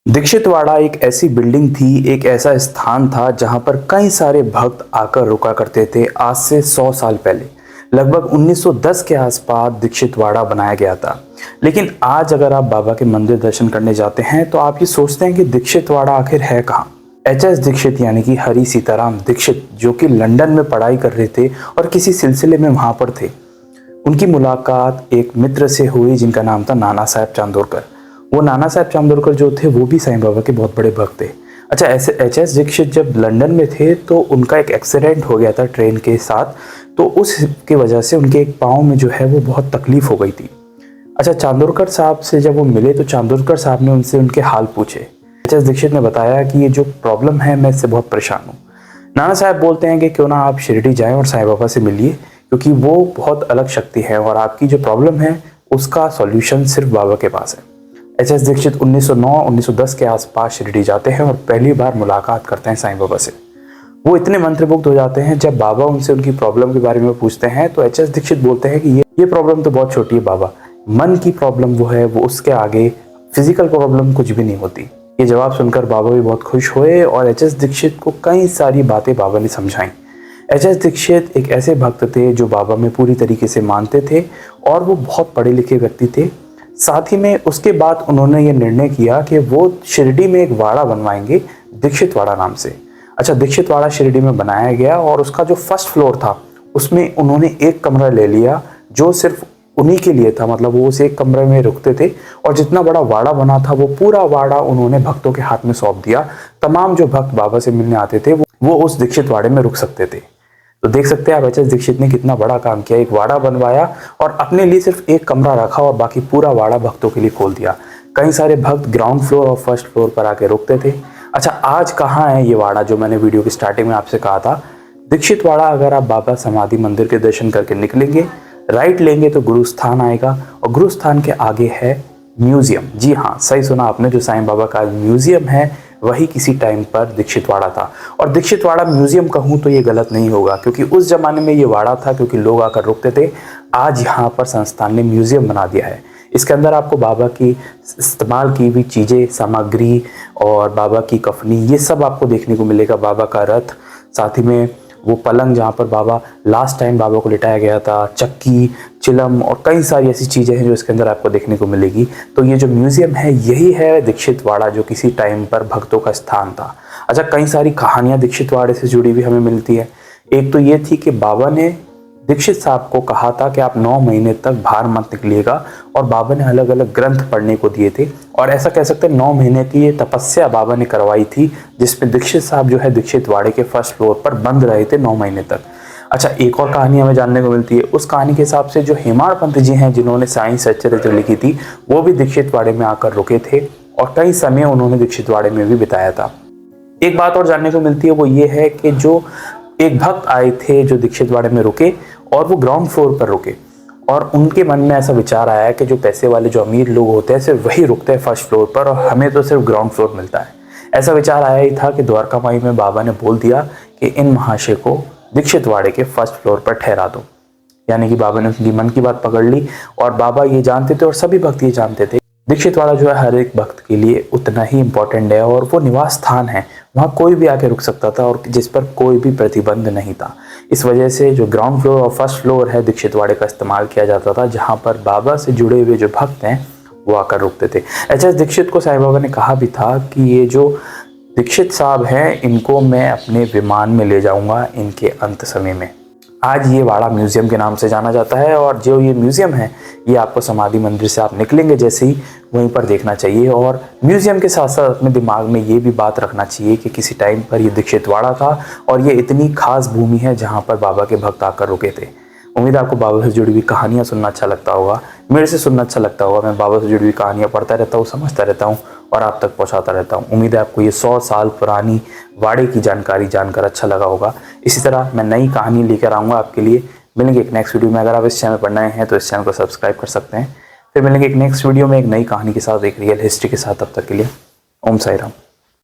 दीक्षितवाड़ा एक ऐसी बिल्डिंग थी, एक ऐसा स्थान था जहां पर कई सारे भक्त आकर रुका करते थे। आज से 100 साल पहले लगभग 1910 के आसपास दीक्षितवाड़ा बनाया गया था। लेकिन आज अगर आप बाबा के मंदिर दर्शन करने जाते हैं तो आप ये सोचते हैं कि दीक्षितवाड़ा आखिर है कहाँ। एच.एस. दीक्षित यानी कि हरी सीताराम दीक्षित, जो कि लंदन में पढ़ाई कर रहे थे और किसी सिलसिले में वहां पर थे, उनकी मुलाकात एक मित्र से हुई जिनका नाम था नाना साहब चांदोरकर। वो नाना साहब चांदोरकर जो थे वो भी साईं बाबा के बहुत बड़े भक्त थे। अच्छा, ऐसे एच.एस. दीक्षित जब लंदन में थे तो उनका एक एक्सीडेंट हो गया था ट्रेन के साथ, तो उसकी वजह से उनके एक पाँव में जो है वो बहुत तकलीफ हो गई थी। अच्छा, चांदोरकर साहब से जब वो मिले तो चांदोरकर साहब ने उनसे उनके हाल पूछे। एच.एस. दीक्षित ने बताया कि ये जो प्रॉब्लम है मैं इससे बहुत परेशान हूँ। नाना साहब बोलते हैं कि क्यों ना आप शिरडी जाएं और साईं बाबा से मिलिए, क्योंकि वो बहुत अलग शक्ति है और आपकी जो प्रॉब्लम है उसका सॉल्यूशन सिर्फ बाबा के पास है। एच.एस. दीक्षित 1909-1910 के आसपास शिरडी जाते हैं और पहली बार मुलाकात करते हैं साईं बाबा से। वो इतने मंत्रमुग्ध हो जाते हैं, जब बाबा उनसे उनकी प्रॉब्लम के बारे में पूछते हैं तो एच.एस. दीक्षित बोलते हैं कि ये प्रॉब्लम तो बहुत छोटी है बाबा, मन की प्रॉब्लम वो है, वो उसके आगे फिजिकल प्रॉब्लम कुछ भी नहीं होती। ये जवाब सुनकर बाबा भी बहुत खुश हुए और एच.एस. दीक्षित को कई सारी बातें बाबा ने समझाई। एच.एस. दीक्षित एक ऐसे भक्त थे जो बाबा में पूरी तरीके से मानते थे और वो बहुत पढ़े लिखे व्यक्ति थे। साथ ही में उसके बाद उन्होंने ये निर्णय किया कि वो शिरडी में एक वाड़ा बनवाएंगे दीक्षितवाड़ा नाम से। अच्छा, दीक्षितवाड़ा शिरडी में बनाया गया और उसका जो फर्स्ट फ्लोर था उसमें उन्होंने एक कमरा ले लिया जो सिर्फ उन्हीं के लिए था। मतलब वो उस एक कमरे में रुकते थे और जितना बड़ा वाड़ा बना था वो पूरा वाड़ा उन्होंने भक्तों के हाथ में सौंप दिया। तमाम जो भक्त बाबा से मिलने आते थे वो उस दीक्षितवाड़े में रुक सकते थे। तो देख सकते हैं आप एच.एस. दीक्षित ने कितना बड़ा काम किया। एक वाड़ा बनवाया और अपने लिए सिर्फ एक कमरा रखा और बाकी पूरा वाड़ा भक्तों के लिए खोल दिया। कई सारे भक्त ग्राउंड फ्लोर और फर्स्ट फ्लोर पर आके रुकते थे। अच्छा, आज कहाँ है ये वाड़ा जो मैंने वीडियो की स्टार्टिंग में आपसे कहा था? दीक्षितवाड़ा अगर आप बाबा समाधि मंदिर के दर्शन करके निकलेंगे, राइट लेंगे तो गुरुस्थान आएगा और गुरुस्थान के आगे है म्यूजियम। जी हाँ, सही सुना आपने, जो साईं बाबा का म्यूजियम है वही किसी टाइम पर दीक्षितवाड़ा था। और दीक्षितवाड़ा म्यूजियम कहूँ तो ये गलत नहीं होगा, क्योंकि उस जमाने में ये वाड़ा था, क्योंकि लोग आकर रुकते थे। आज यहाँ पर संस्थान ने म्यूजियम बना दिया है। इसके अंदर आपको बाबा की इस्तेमाल की हुई चीज़ें, सामग्री और बाबा की कफनी, ये सब आपको देखने को मिलेगा। बाबा का रथ, साथ ही में वो पलंग जहाँ पर बाबा लास्ट टाइम बाबा को लिटाया गया था, चक्की, चिलम और कई सारी ऐसी चीज़ें हैं जो इसके अंदर आपको देखने को मिलेगी। तो ये जो म्यूज़ियम है यही है दीक्षितवाड़ा, जो किसी टाइम पर भक्तों का स्थान था। अच्छा, कई सारी कहानियाँ दीक्षितवाड़े से जुड़ी हुई हमें मिलती है। एक तो ये थी कि बाबा ने दीक्षित साहब को कहा था कि आप 9 महीने तक बाहर मत निकलिएगा, और बाबा ने अलग अलग ग्रंथ पढ़ने को दिए थे। और ऐसा कह सकते हैं 9 महीने की ये तपस्या बाबा ने करवाई थी, जिसमें दीक्षित साहब जो है दीक्षितवाड़े के फर्स्ट फ्लोर पर बंद रहे थे 9 महीने तक। अच्छा, एक और कहानी हमें जानने को मिलती है। उस कहानी के हिसाब से जो हेमाड़ पंत जी हैं, जिन्होंने साईं सच्चरित्र लिखी थी, वो भी दीक्षितवाड़े में आकर रुके थे और कई समय उन्होंने दीक्षितवाड़े में भी बिताया था। एक बात और जानने को मिलती है, वो ये है कि जो एक भक्त आए थे जो दीक्षितवाड़े में रुके और वो ग्राउंड फ्लोर पर रुके, और उनके मन में ऐसा विचार आया कि जो पैसे वाले, जो अमीर लोग होते हैं, सिर्फ वही रुकते हैं फर्स्ट फ्लोर पर और हमें तो सिर्फ ग्राउंड फ्लोर मिलता है। ऐसा विचार आया ही था कि द्वारका माई में बाबा ने बोल दिया कि इन महाशय को दीक्षितवाड़े के फर्स्ट फ्लोर पर ठहरा दो। यानी कि बाबा ने उनकी मन की बात पकड़ ली और बाबा ये जानते थे और सभी भक्त ये जानते थे, दीक्षितवाड़ा जो है हर एक भक्त के लिए उतना ही इम्पोर्टेंट है और वो निवास स्थान है। वहाँ कोई भी आके रुक सकता था और जिस पर कोई भी प्रतिबंध नहीं था। इस वजह से जो ग्राउंड फ्लोर और फर्स्ट फ्लोर है दीक्षितवाड़े का इस्तेमाल किया जाता था, जहाँ पर बाबा से जुड़े हुए जो भक्त हैं वो आकर रुकते थे। एच.एस. दीक्षित को साईं बाबा ने कहा भी था कि ये जो दीक्षित साहब हैं इनको मैं अपने विमान में ले जाऊँगा इनके अंत समय में। आज ये वाड़ा म्यूजियम के नाम से जाना जाता है और जो ये म्यूजियम है ये आपको समाधि मंदिर से आप निकलेंगे जैसे ही वहीं पर देखना चाहिए। और म्यूजियम के साथ साथ अपने दिमाग में ये भी बात रखना चाहिए कि किसी टाइम पर ये दीक्षितवाड़ा था और ये इतनी खास भूमि है जहाँ पर बाबा के भक्त आकर रुके थे। उम्मीद है आपको बाबा से जुड़ी हुई कहानियाँ सुनना अच्छा लगता होगा, मेरे से सुनना अच्छा लगता होगा। मैं बाबा से जुड़ी हुई कहानियाँ पढ़ता रहता हूँ, समझता रहता हूँ और आप तक पहुँचाता रहता हूँ। उम्मीद है आपको ये 100 साल पुरानी वाड़े की जानकारी जानकर अच्छा लगा होगा। इसी तरह मैं नई कहानी लेकर आऊँगा आपके लिए। मिलेंगे एक नेक्स्ट वीडियो में। अगर आप इस चैनल पर नए हैं तो इस चैनल को सब्सक्राइब कर सकते हैं। फिर मिलेंगे एक नेक्स्ट वीडियो में एक नई कहानी के साथ, एक रियल हिस्ट्री के साथ। तब तक के लिए ओम साई राम।